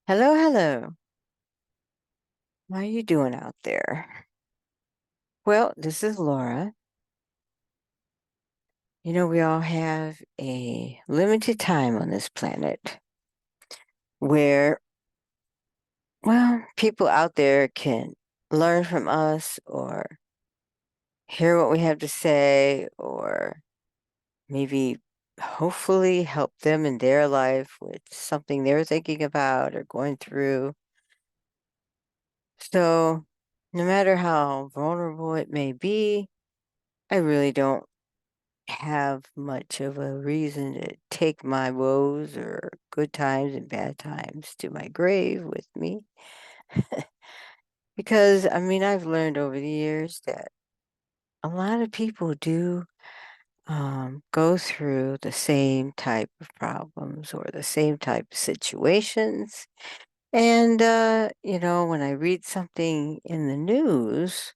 Hello, hello. How are you doing out there? Well, this is Laura. We all have a limited time on this planet where, well, people out there can learn from us or hear what we have to say or maybe hopefully help them in their life with something they're thinking about or going through. So, no matter how vulnerable it may be, I really don't have much of a reason to take my woes or good times and bad times to my grave with me. Because, I've learned over the years that a lot of people do go through the same type of problems or the same type of situations. And, when I read something in the news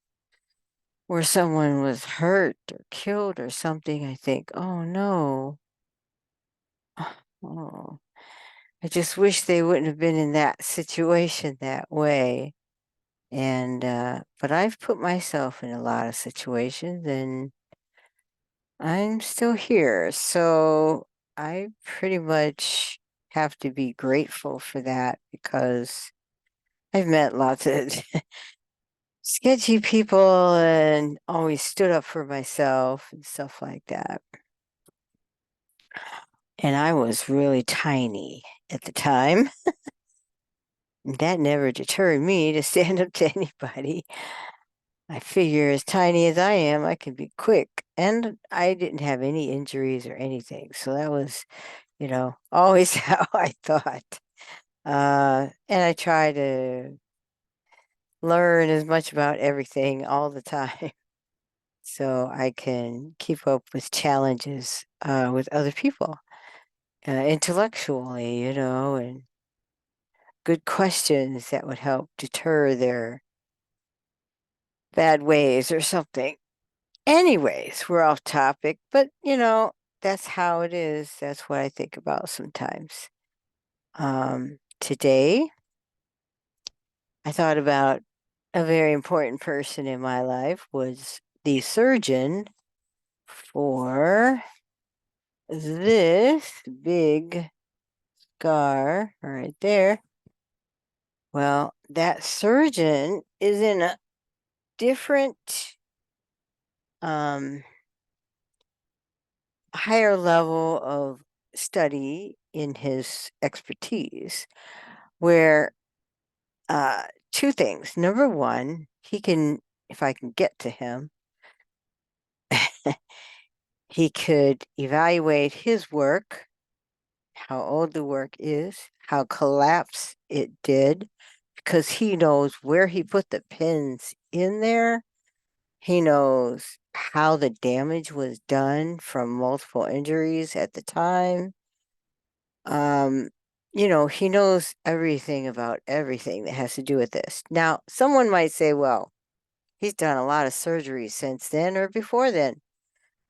where someone was hurt or killed or something, I think, oh no. Oh, I just wish they wouldn't have been in that situation that way. And, but I've put myself in a lot of situations and I'm still here. So I pretty much have to be grateful for that because I've met lots of sketchy people and always stood up for myself and stuff like that. And I was really tiny at the time. That never deterred me to stand up to anybody. I figure as tiny as I am, I can be quick. And I didn't have any injuries or anything. So that was, always how I thought. And I try to learn as much about everything all the time so I can keep up with challenges with other people intellectually, and good questions that would help deter their bad ways or something. Anyways, we're off topic, but that's how it is. That's what I think about sometimes. Today, I thought about a very important person in my life was the surgeon for this big scar right there. Well, that surgeon is in a different um higher level of study in his expertise where two things. Number one, he can, if I can get to him, he could evaluate his work, how old the work is, how collapsed it did, because he knows where he put the pins in there. He knows how the damage was done from multiple injuries at the time. Um, he knows everything about everything that has to do with this. Now, someone might say, well, he's done a lot of surgery since then or before then.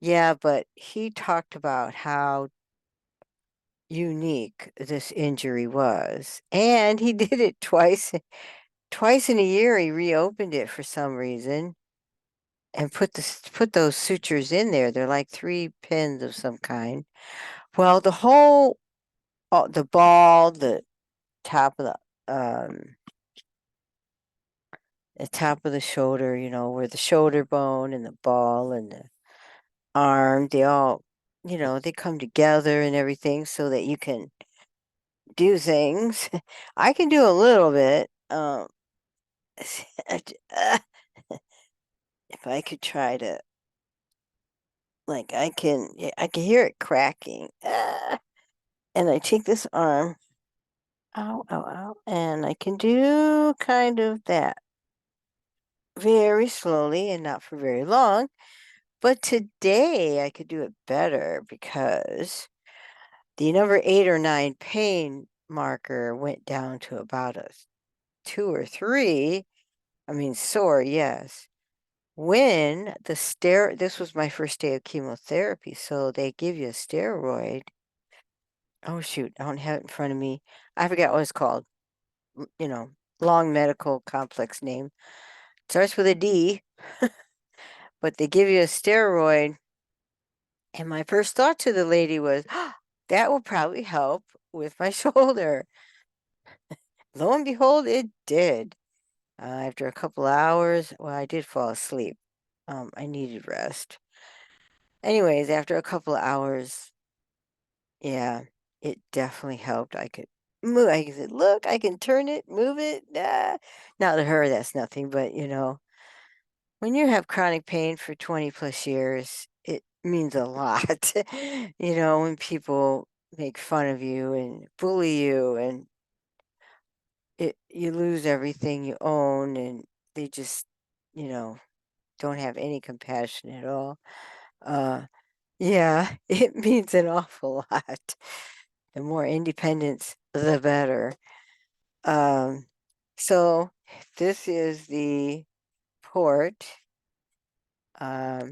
Yeah, but he talked about how unique this injury was. And he did it twice. Twice in a year he reopened it for some reason and put those sutures in there. They're like 3 pins of some kind. Well, the ball, top of um the top of the shoulder, where the shoulder bone and the ball and the arm, they all, they come together and everything so that you can do things. I can do a little bit. If I could try to, like, I can hear it cracking. And I take this arm, ow, ow, ow, and I can do kind of that very slowly and not for very long. But today I could do it better because the number 8 or 9 pain marker went down to about a 2 or 3. Sore, yes. When this was my first day of chemotherapy, so they give you a steroid. Oh shoot, I don't have it in front of me. I forgot what it's called. long medical complex name. Starts with a D, but they give you a steroid. And my first thought to the lady was, that will probably help with my shoulder. Lo and behold, it did. After a couple hours, well, I did fall asleep. I needed rest. Anyways, after a couple of hours, yeah, it definitely helped. I could move. I said, look, I can turn it, move it. Now to her, that's nothing. But, when you have chronic pain for 20 plus years, it means a lot. When people make fun of you and bully you and you lose everything you own and they just, don't have any compassion at all. Yeah, it means an awful lot. The more independence, the better. So this is the port. So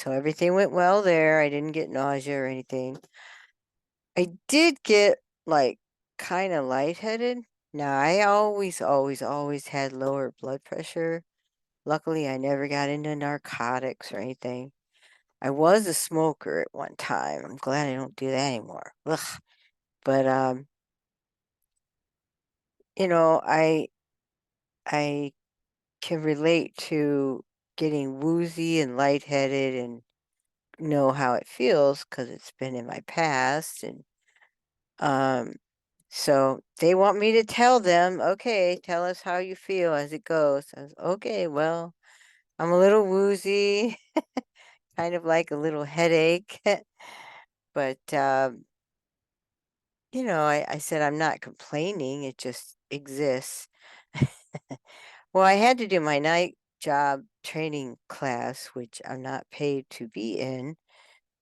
everything went well there. I didn't get nausea or anything. I did get like kind of lightheaded. Now I always, always, always had lower blood pressure. Luckily, I never got into narcotics or anything. I was a smoker at one time. I'm glad I don't do that anymore. Ugh. But I can relate to getting woozy and lightheaded and know how it feels because it's been in my past. And so they want me to tell them, okay, tell us how you feel as it goes. I was, okay, well, I'm a little woozy, kind of like a little headache. But I said I'm not complaining, it just exists. Well, I had to do my night job training class, which I'm not paid to be in,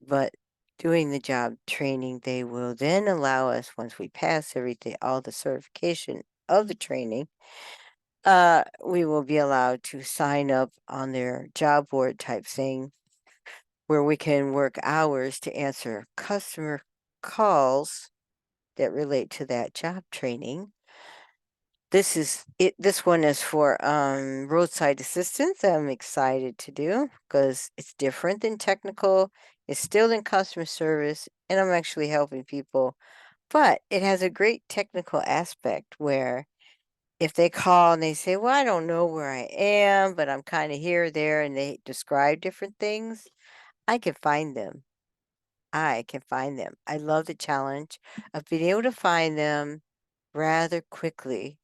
but doing the job training, they will then allow us, once we pass everything, all the certification of the training, we will be allowed to sign up on their job board type thing where we can work hours to answer customer calls that relate to that job training. This one is for roadside assistance. I'm excited to do because it's different than technical. It's still in customer service, and I'm actually helping people. But it has a great technical aspect where if they call and they say, well, I don't know where I am, but I'm kind of here, there, and they describe different things, I can find them. I can find them. I love the challenge of being able to find them rather quickly,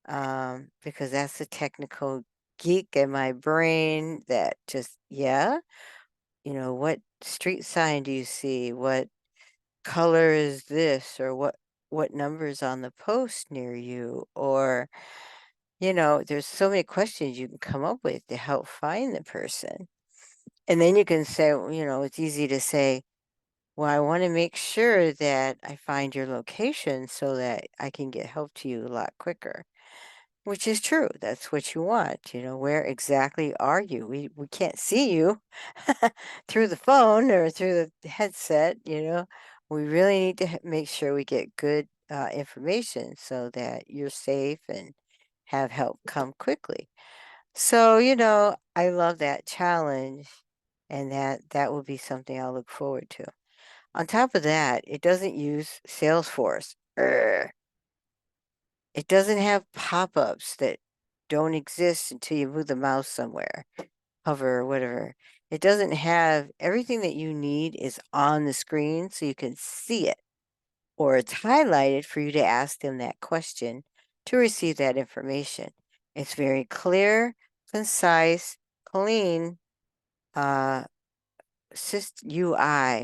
because that's the technical geek in my brain that just, yeah, what street sign do you see? What color is this? Or what number is on the post near you? Or, there's so many questions you can come up with to help find the person. And then you can say, it's easy to say, well, I want to make sure that I find your location so that I can get help to you a lot quicker, which is true. That's what you want. Where exactly are you? We can't see you through the phone or through the headset. We really need to make sure we get good information so that you're safe and have help come quickly. So, I love that challenge, and that will be something I'll look forward to. On top of that, it doesn't use Salesforce. Urgh. It doesn't have pop-ups that don't exist until you move the mouse somewhere, hover or whatever. It doesn't have everything that you need is on the screen so you can see it, or it's highlighted for you to ask them that question to receive that information. It's very clear, concise, clean, UI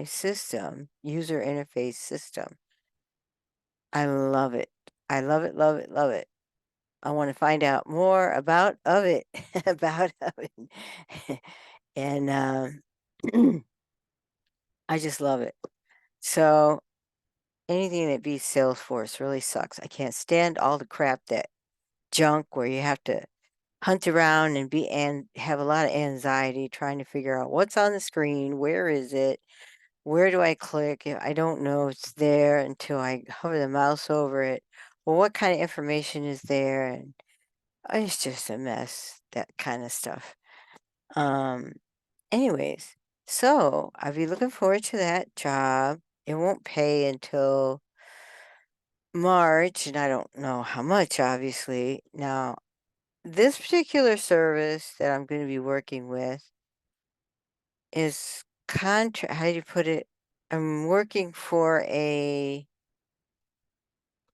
system, user interface system. I love it. I love it, love it, love it. I want to find out more about of it, about of it. And I just love it. So anything that beats Salesforce really sucks. I can't stand all the crap that junk where you have to hunt around and have a lot of anxiety trying to figure out what's on the screen, where is it, where do I click? I don't know it's there until I hover the mouse over it, well, what kind of information is there? And it's just a mess, that kind of stuff. Anyways, so I'll be looking forward to that job. It won't pay until March, and I don't know how much, obviously. Now, this particular service that I'm going to be working with is how do you put it? I'm working for a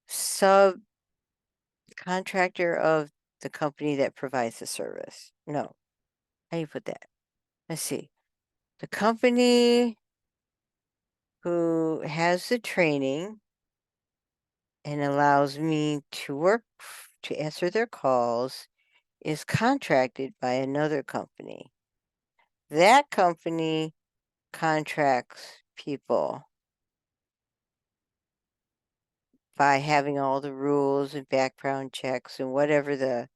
subcontractor of the company that provides the service. No, how do you put that? Let's see. The company who has the training and allows me to work to answer their calls is contracted by another company. That company contracts people by having all the rules and background checks and whatever the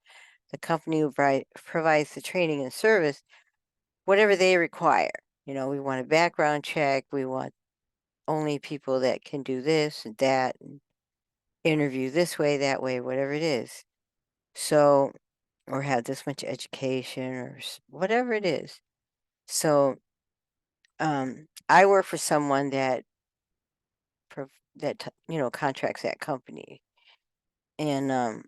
company who provides the training and service, whatever they require. We want a background check. We want only people that can do this and that and interview this way, that way, whatever it is. So, or have this much education or whatever it is. So, I work for someone that contracts that company, and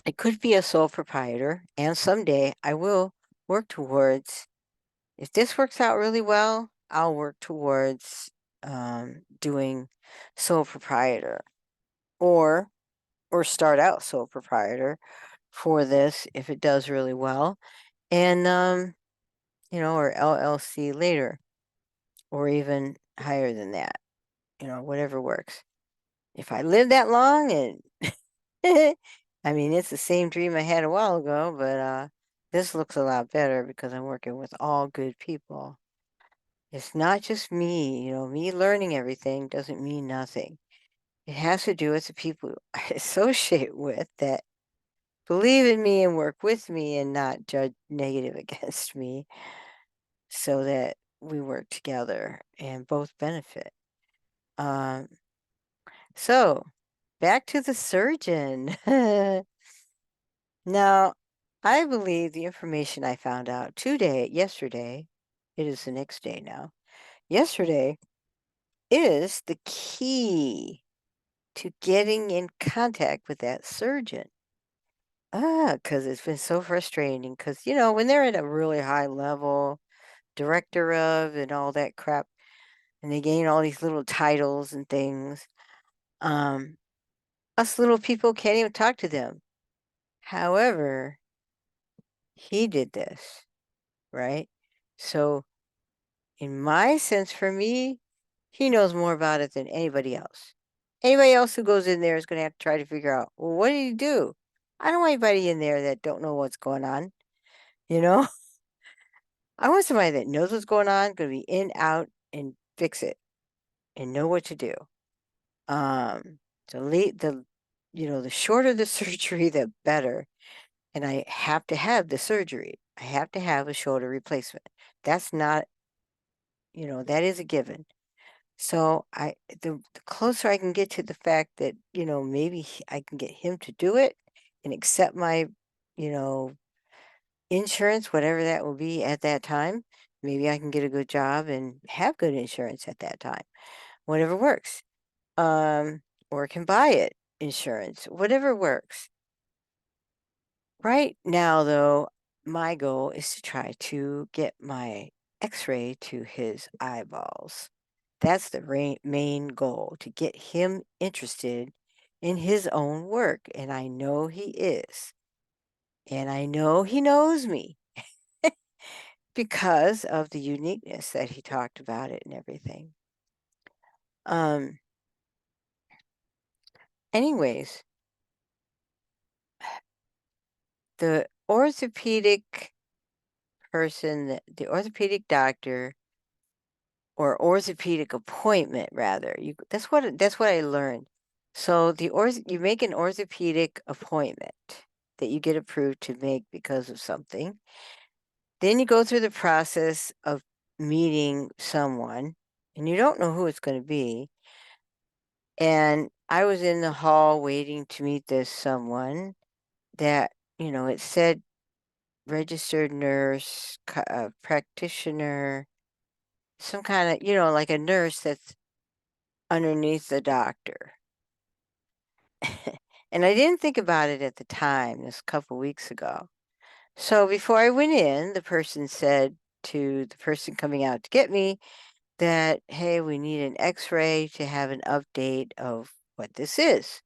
it could be a sole proprietor. And someday I will work towards. If this works out really well, I'll work towards doing sole proprietor, or start out sole proprietor for this if it does really well, and or LLC later, or even higher than that, whatever works. If I live that long, and I mean, it's the same dream I had a while ago, but this looks a lot better because I'm working with all good people. It's not just me, me learning everything doesn't mean nothing. It has to do with the people I associate with that believe in me and work with me and not judge negative against me, so that we work together and both benefit. Um, so back to the surgeon. Now, I believe the information I found out yesterday, it is the next day now, yesterday is the key to getting in contact with that surgeon. Because it's been so frustrating. Because, when they're at a really high level, director of and all that crap, and they gain all these little titles and things, us little people can't even talk to them. However, he did this, right? So, in my sense, for me, he knows more about it than anybody else. Anybody else who goes in there is going to have to try to figure out, well, what did he do? I don't want anybody in there that don't know what's going on, you know? I want somebody that knows what's going on, going to be in, out, and fix it, and know what to do. The shorter the surgery, the better. And I have to have the surgery. I have to have a shoulder replacement. That's not, that is a given. So the closer I can get to the fact that, maybe I can get him to do it and accept my, insurance, whatever that will be at that time, maybe I can get a good job and have good insurance at that time, whatever works. Or can buy it, insurance, whatever works. Right now, though, my goal is to try to get my x-ray to his eyeballs. That's the main goal, to get him interested in his own work. And I know he is. And I know he knows me because of the uniqueness that he talked about it and everything. Anyways, the orthopedic the orthopedic doctor, or orthopedic appointment rather, that's what I learned. So you make an orthopedic appointment that you get approved to make because of something. Then you go through the process of meeting someone, and you don't know who it's going to be. And I was in the hall waiting to meet this someone that, it said registered nurse, practitioner, some kind of, like a nurse that's underneath the doctor. And I didn't think about it at the time, this couple weeks ago. So before I went in, the person said to the person coming out to get me that, hey, we need an x-ray to have an update of what this is.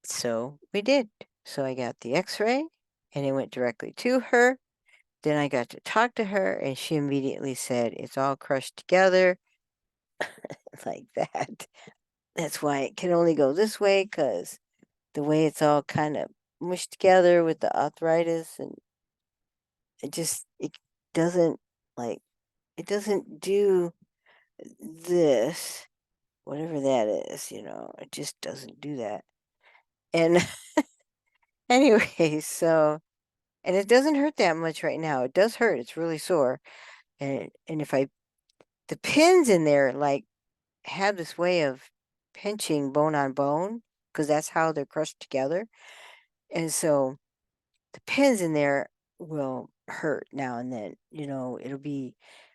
So we did. So I got the x-ray and it went directly to her. Then I got to talk to her and she immediately said, it's all crushed together like that. That's why it can only go this way, because the way it's all kind of mushed together with the arthritis, and it doesn't like, it doesn't do this, whatever that is, it just doesn't do that. And anyway, so, and it doesn't hurt that much right now. It does hurt. It's really sore. And if the pins in there, like, have this way of pinching bone on bone, because that's how they're crushed together. And so the pins in there will hurt now and then. It'll be,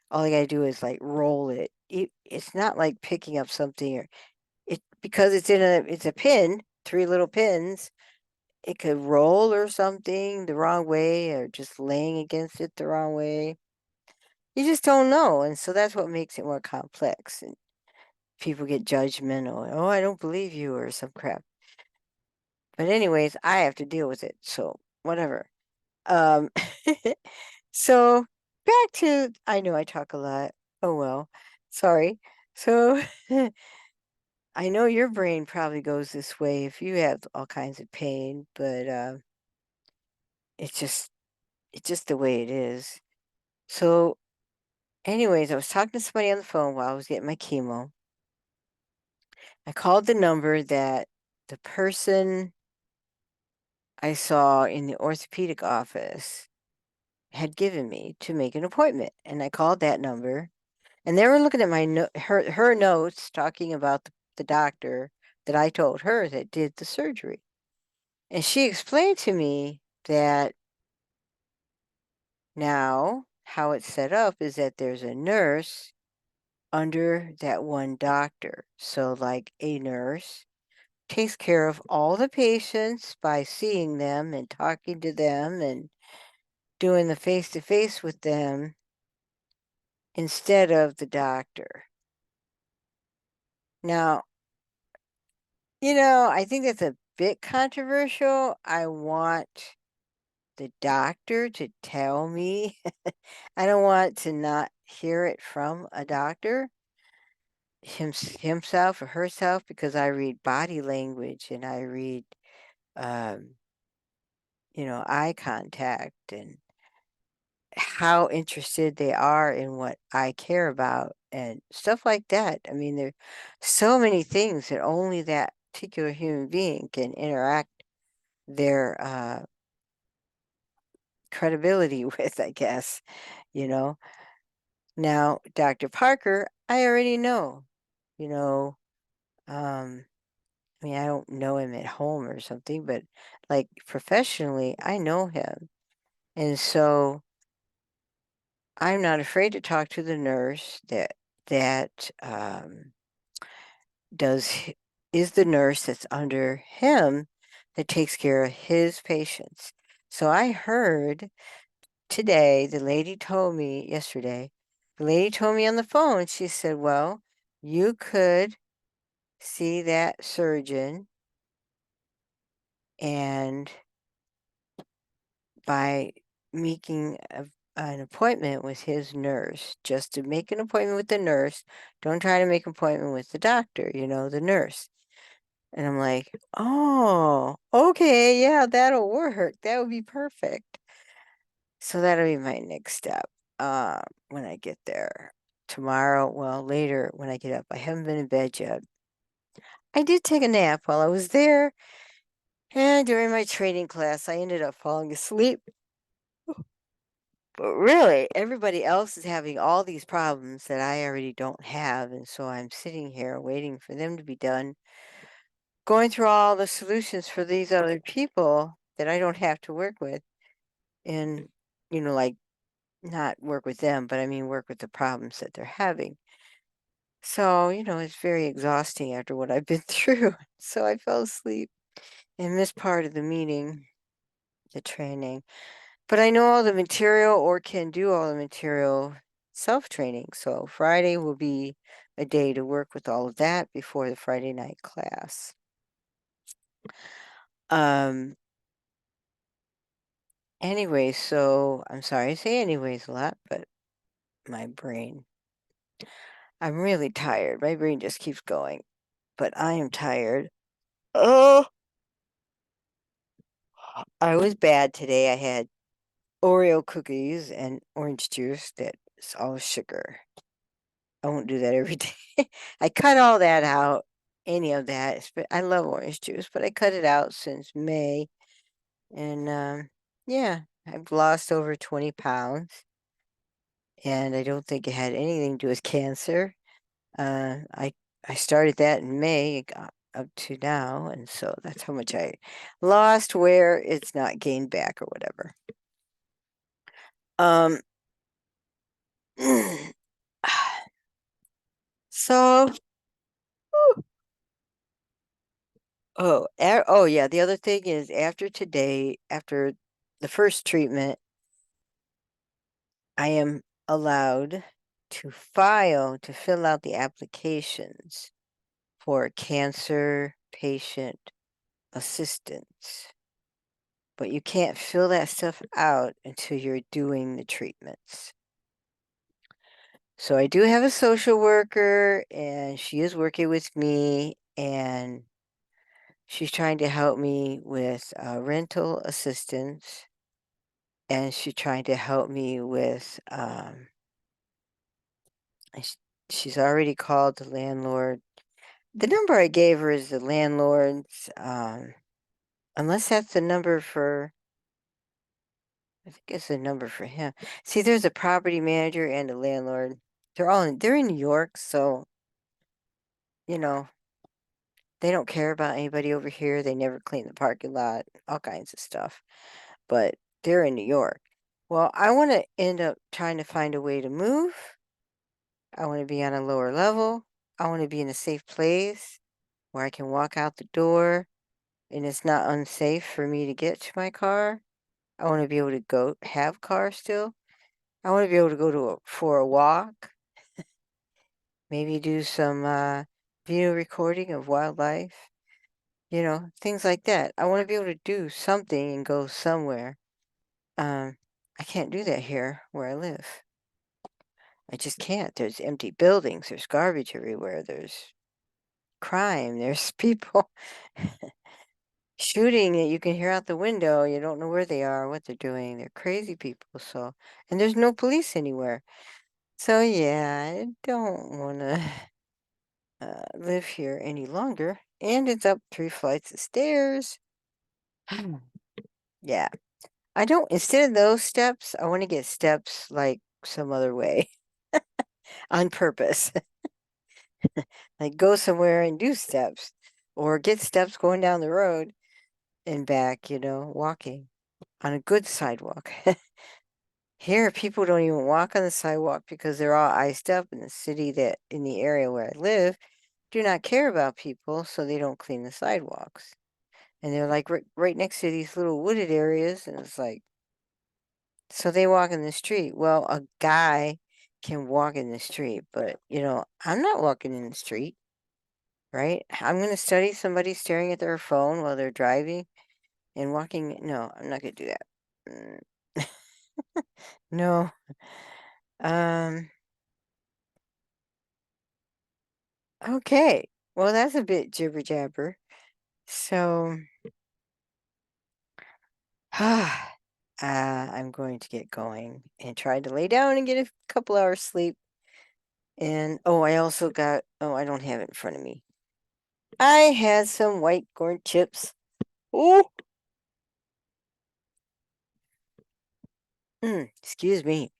all I gotta do is like roll it. It's not like picking up something, or because it's a pin, 3 little pins. It could roll or something the wrong way, or just laying against it the wrong way. You just don't know, and so that's what makes it more complex. And people get judgmental. Oh, I don't believe you, or some crap. But anyways, I have to deal with it, so whatever. Um, so back to, I know I talk a lot. Oh well, sorry. So I know your brain probably goes this way if you have all kinds of pain, but it's just the way it is. So anyways, I was talking to somebody on the phone while I was getting my chemo. I called the number that the person I saw in the orthopedic office had given me to make an appointment. And I called that number, and they were looking at my her notes talking about the doctor that I told her that did the surgery. And she explained to me that now how it's set up is that there's a nurse under that one doctor. So like a nurse takes care of all the patients by seeing them and talking to them and doing the face-to-face with them instead of the doctor. Now, I think that's a bit controversial. I want the doctor to tell me. I don't want to not hear it from a doctor, himself or herself, because I read body language and I read, eye contact and how interested they are in what I care about and stuff like that. I mean, there's so many things that only that particular human being can interact their credibility with, I guess, you know. Now, Dr. Parker, I already know, you know, I mean, I don't know him at home or something, but like professionally, I know him. And so I'm not afraid to talk to the nurse that is the nurse that's under him that takes care of his patients. So I heard today, the lady told me yesterday, the lady told me on the phone, she said, well, you could see that surgeon, and by making an appointment with his nurse, just to make an appointment with the nurse. Don't try to make an appointment with the doctor, the nurse. And I'm like, oh, okay, yeah, that'll work. That would be perfect. So that'll be my next step when I get there tomorrow. Well, later when I get up. I haven't been in bed yet. I did take a nap while I was there, and during my training class, I ended up falling asleep. But really, everybody else is having all these problems that I already don't have, and so I'm sitting here waiting for them to be done, going through all the solutions for these other people that I don't have to work with, and, like, not work with them, but I mean work with the problems that they're having. So, it's very exhausting after what I've been through. So I fell asleep and missed part of the meeting, the training. But I know all the material or can do all the material self-training. So Friday will be a day to work with all of that before the Friday night class. Anyway, so I'm sorry I say anyways a lot, but my brain, I'm really tired. My brain just keeps going, but I am tired. Oh, I was bad today. I had Oreo cookies and orange juice that's all sugar. I won't do that every day. I cut all that out, any of that. I love orange juice, but I cut it out since May. And yeah, I've lost over 20 pounds. And I don't think it had anything to do with cancer. I started that in May. It got up to now, and so that's how much I lost, where it's not gained back or whatever. So, oh yeah, the other thing is after today, after the first treatment, I am allowed to fill out the applications for cancer patient assistance. But you can't fill that stuff out until you're doing the treatments. So I do have a social worker, and she is working with me, and she's trying to help me with rental assistance, and she's trying to help me with, she's already called the landlord. The number I gave her is the landlord's, unless that's the number for, I think it's the number for him. See, there's a property manager and a landlord. They're in New York, so, they don't care about anybody over here. They never clean the parking lot, all kinds of stuff. But they're in New York. Well, I want to end up trying to find a way to move. I want to be on a lower level. I want to be in a safe place where I can walk out the door and it's not unsafe for me to get to my car. I want to be able to have cars still. I want to be able to go for a walk, maybe do some video recording of wildlife, things like that. I want to be able to do something and go somewhere. I can't do that here where I live. I just can't. There's empty buildings, there's garbage everywhere, there's crime, there's people shooting that you can hear out the window. You don't know where they are, what they're doing. They're crazy people. And there's no police anywhere. So yeah, I don't want to live here any longer. And it's up 3 flights of stairs. Yeah. Instead of those steps, I want to get steps like some other way on purpose. Like go somewhere and do steps or get steps going down the road and back, walking on a good sidewalk. Here, people don't even walk on the sidewalk because they're all iced up in in the area where I live, do not care about people, so they don't clean the sidewalks. And they're like right next to these little wooded areas, and it's like, so they walk in the street. Well, a guy can walk in the street, but, I'm not walking in the street, right? I'm going to study somebody staring at their phone while they're driving and walking. No, I'm not going to do that. No. Okay. Well, that's a bit jibber jabber. So, I'm going to get going and try to lay down and get a couple hours sleep. And I also I don't have it in front of me. I had some white corn chips. Oh, excuse me,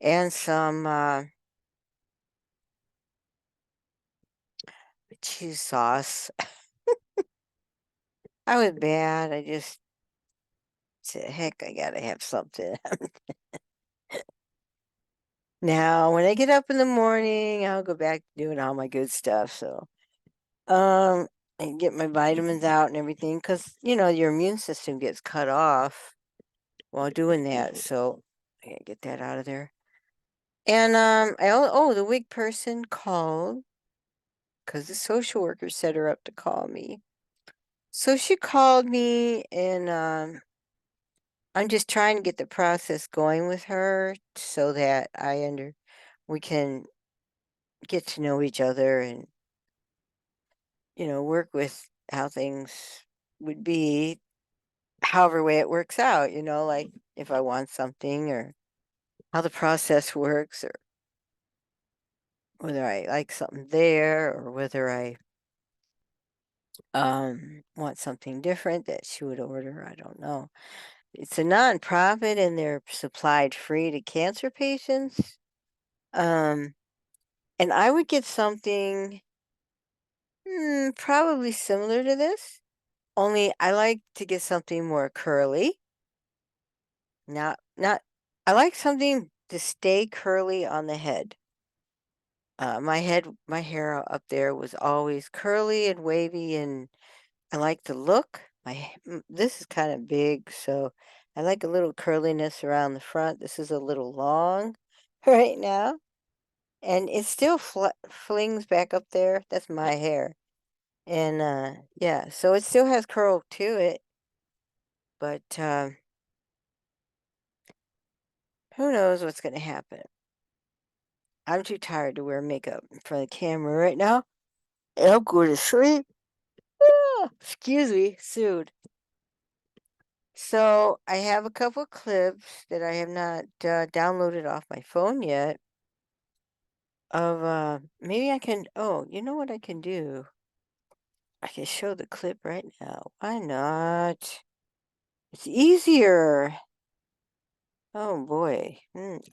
and some cheese sauce. I was bad. I just said, heck, I gotta have something. Now, when I get up in the morning, I'll go back to doing all my good stuff. So, and get my vitamins out and everything, because your immune system gets cut off while doing that. So, I gotta get that out of there. And the wig person called because the social worker set her up to call me. So she called me, and I'm just trying to get the process going with her so that we can get to know each other and work with how things would be, however way it works out. Like if I want something or how the process works, or whether I like something there or whether I want something different that she would order. I don't know. It's a nonprofit and they're supplied free to cancer patients. And I would get something probably similar to this, only I like to get something more curly. Not I like something to stay curly on the head. My hair up there was always curly and wavy, and I like the look. This is kind of big, so I like a little curliness around the front. This is a little long right now, and it still flings back up there. That's my hair. And yeah, so it still has curl to it, but who knows what's going to happen. I'm too tired to wear makeup in front of the camera right now. And I'm going to sleep. Ah, excuse me, soon. So I have a couple clips that I have not downloaded off my phone yet. Maybe I can. Oh, you know what I can do? I can show the clip right now. Why not? It's easier. Oh boy.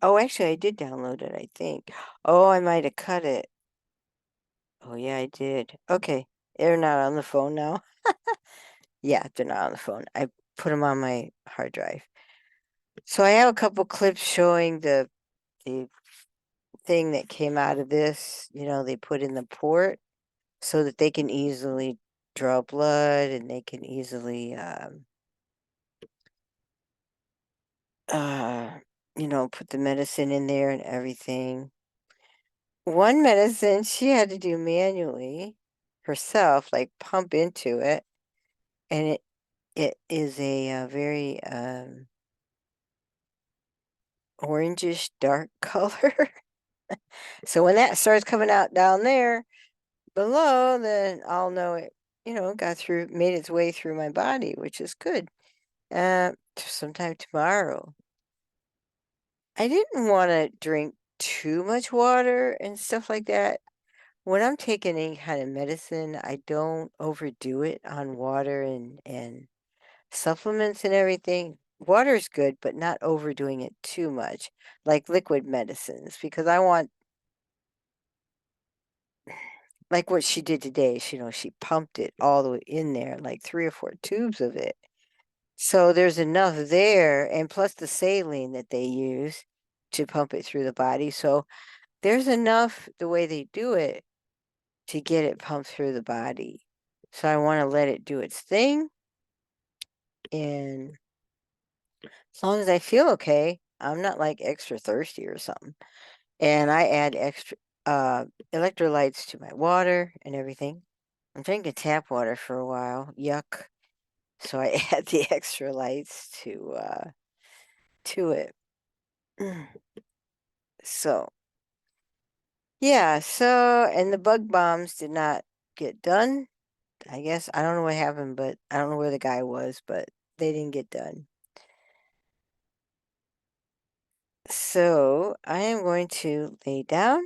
Oh, actually, I did download it, I think. Oh, I might have cut it. Oh, yeah, I did. Okay, they're not on the phone now. Yeah, they're not on the phone. I put them on my hard drive. So I have a couple clips showing the thing that came out of this. They put in the port so that they can easily draw blood, and they can easily put the medicine in there and everything. One medicine she had to do manually herself, like pump into it, and it is a very orangish dark color. So when that starts coming out down there below, then I'll know it, made its way through my body, which is good. Sometime tomorrow. I didn't want to drink too much water and stuff like that. When I'm taking any kind of medicine, I don't overdo it on water and supplements and everything. Water is good, but not overdoing it too much, like liquid medicines, because I want, like what she did today, she pumped it all the way in there, like 3 or 4 tubes of it. So there's enough there, and plus the saline that they use to pump it through the body. So there's enough the way they do it to get it pumped through the body. So I want to let it do its thing. And as long as I feel okay, I'm not like extra thirsty or something. And I add extra electrolytes to my water and everything. I'm drinking tap water for a while. Yuck. So I add the extra lights to it. So yeah, and the bug bombs did not get done. I guess I don't know what happened, but I don't know where the guy was, but they didn't get done. So I am going to lay down,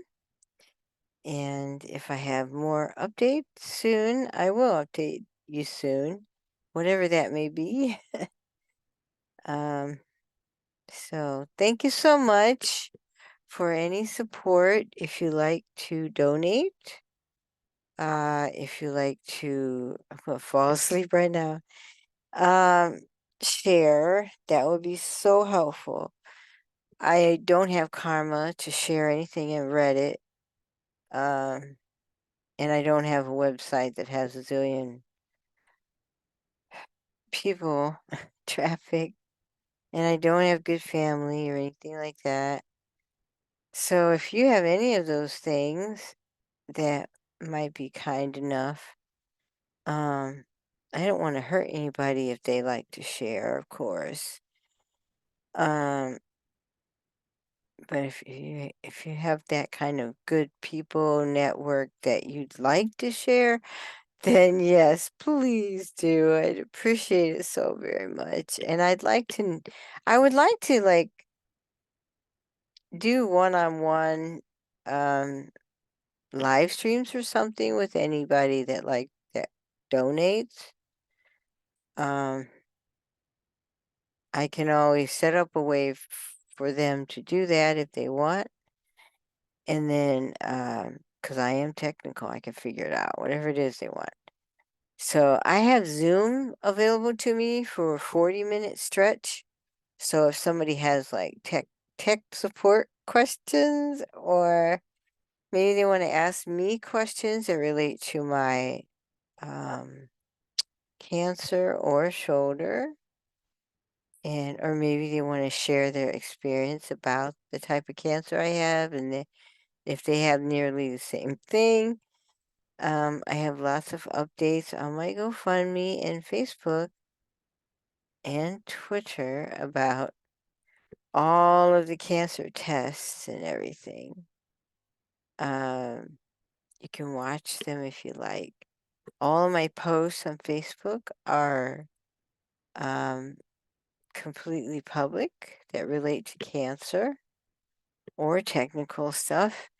and if I have more updates soon, I will update you soon, whatever that may be. Um, So thank you so much for any support. If you like to donate, if you like to, I'm gonna fall asleep right now. Share, that would be so helpful. I don't have karma to share anything in Reddit. And I don't have a website that has a zillion people, traffic, and I don't have good family or anything like that. So if you have any of those things that might be kind enough, I don't want to hurt anybody if they like to share, of course. But if you have that kind of good people network that you'd like to share, then yes, please do. I'd appreciate it so very much. And I would like to like do one-on-one live streams or something with anybody that donates. I can always set up a way for them to do that if they want. And then, because I am technical, I can figure it out, whatever it is they want. So I have Zoom available to me for a 40-minute stretch. So if somebody has like tech support questions, or maybe they want to ask me questions that relate to my cancer or shoulder, or maybe they want to share their experience about the type of cancer I have, and if they have nearly the same thing. I have lots of updates on my GoFundMe and Facebook and Twitter about all of the cancer tests and everything. You can watch them if you like. All of my posts on Facebook are completely public that relate to cancer or technical stuff.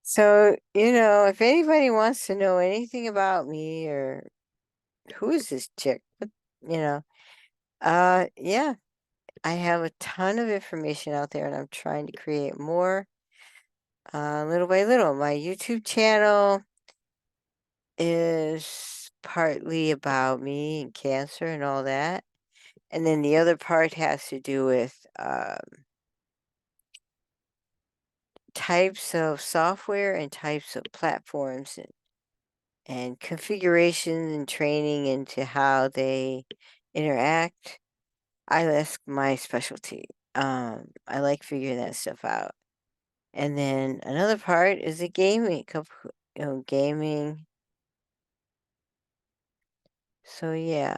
So, if anybody wants to know anything about me, or who is this chick, yeah, I have a ton of information out there, and I'm trying to create more little by little. My YouTube channel is partly about me and cancer and all that. And then the other part has to do with types of software and types of platforms, and configuration and training into how they interact. That's my specialty. I like figuring that stuff out. And then another part is the gaming. So yeah.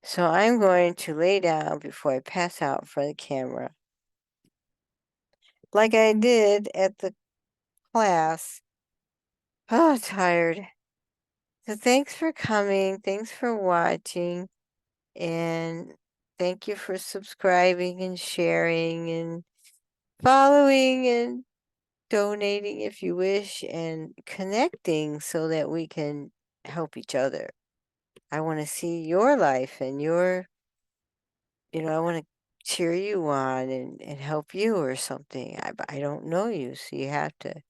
So I'm going to lay down before I pass out for the camera, like I did at the class. Oh, tired. So thanks for coming. Thanks for watching. And thank you for subscribing and sharing and following and donating if you wish, and connecting so that we can help each other. I want to see your life and I want to cheer you on and help you or something. I don't know you, so you have to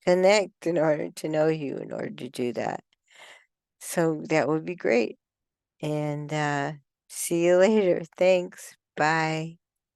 connect in order to know you, in order to do that. So that would be great. And see you later. Thanks. Bye.